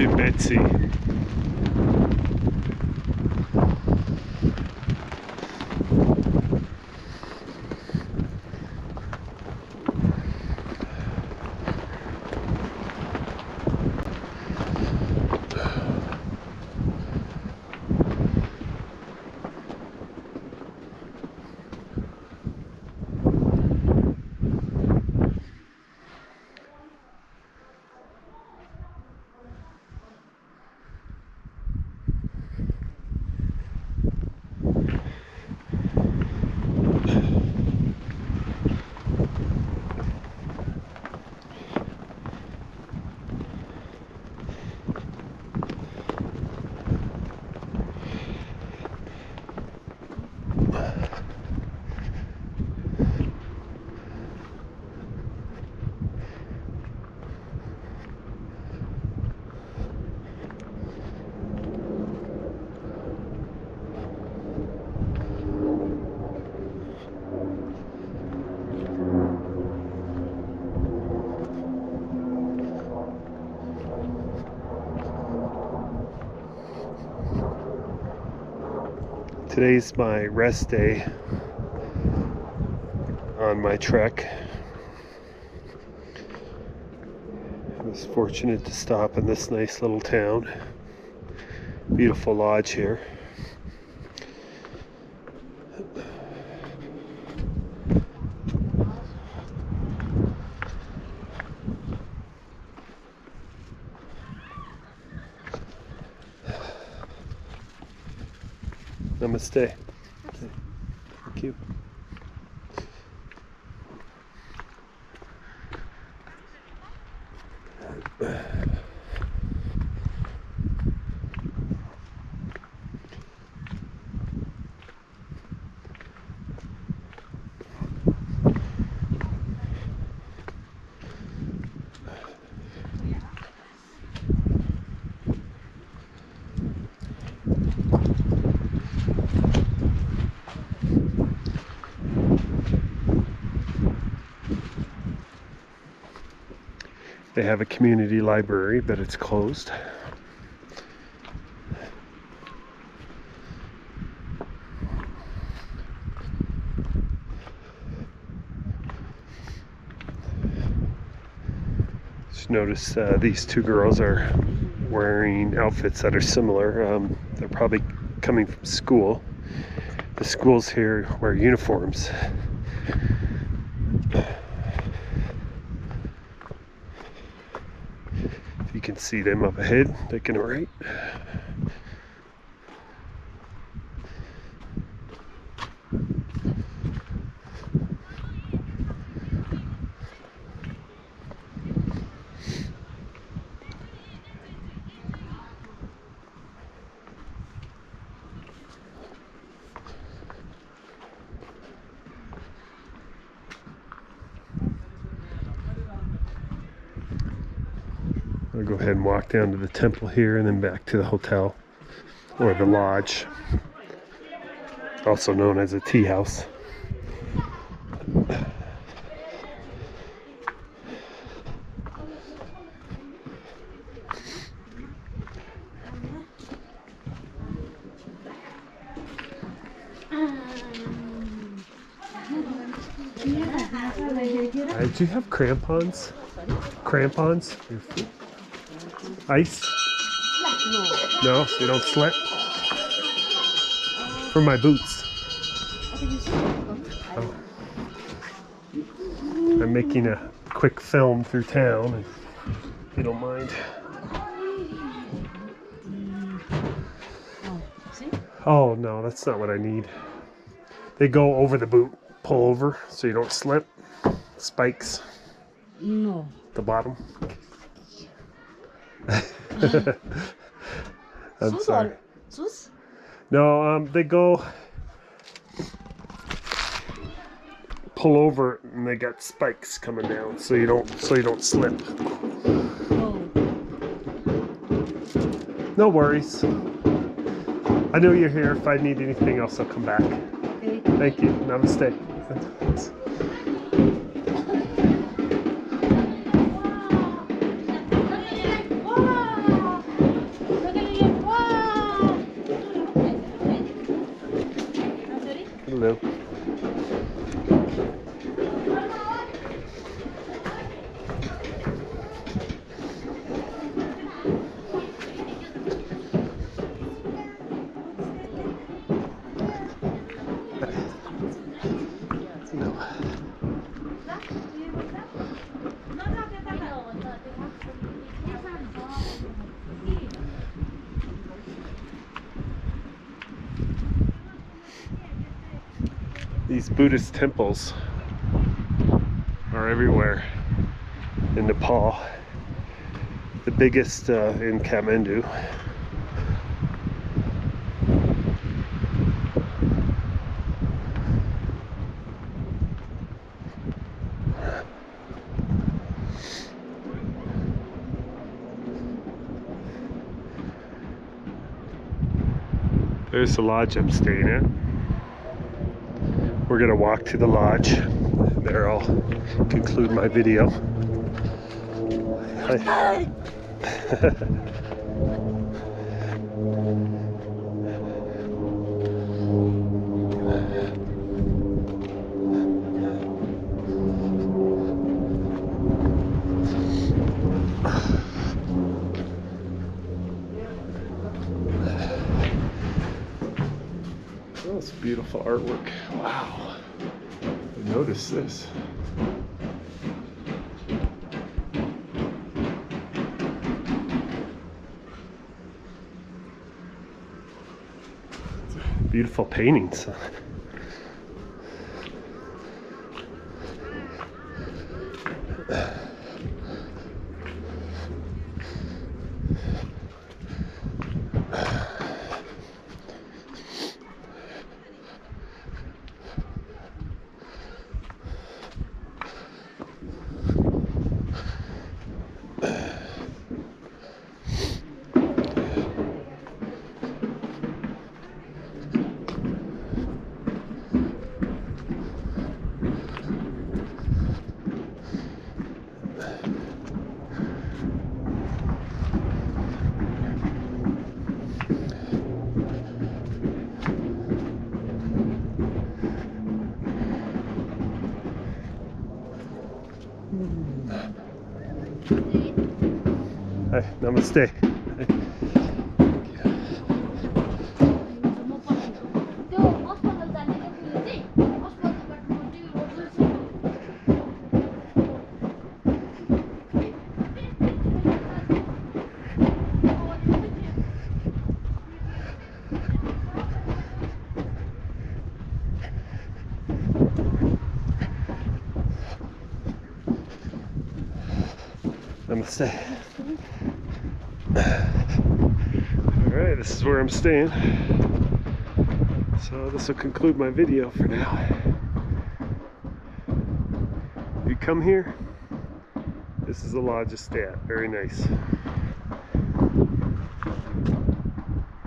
Junbesi. Today's my rest day on my trek. I was fortunate to stop in this nice little town. Beautiful lodge here. Namaste. Thank you. They have a community library, but it's closed. Just notice these two girls are wearing outfits that are similar. They're probably coming from school. The schools here wear uniforms. You can see them up ahead, taking a right. I'll go ahead and walk down to the temple here and then back to the hotel, or the lodge, also known as a tea house. Do you have crampons? Crampons? Your feet? Ice? No, so you don't slip? For my boots. Oh. I'm making a quick film through town, if you don't mind. Oh no, that's not what I need. They go over the boot, pull over so you don't slip. Spikes. No. The bottom. I'm sorry. No, they go pull over and they got spikes coming down so you don't slip. Oh. No worries. I know you're here. If I need anything else, I'll come back. Okay. Thank you. Namaste. These Buddhist temples are everywhere in Nepal. The biggest in Kathmandu. There's the lodge I'm staying at. We're gonna walk to the lodge. There I'll conclude my video. Hi. Oh, it's beautiful artwork. Wow. Notice this. Beautiful paintings. Hi, namaste. Namaste. Alright, this is where I'm staying. So this will conclude my video for now. If you come here, this is the lodge to stay at. Very nice.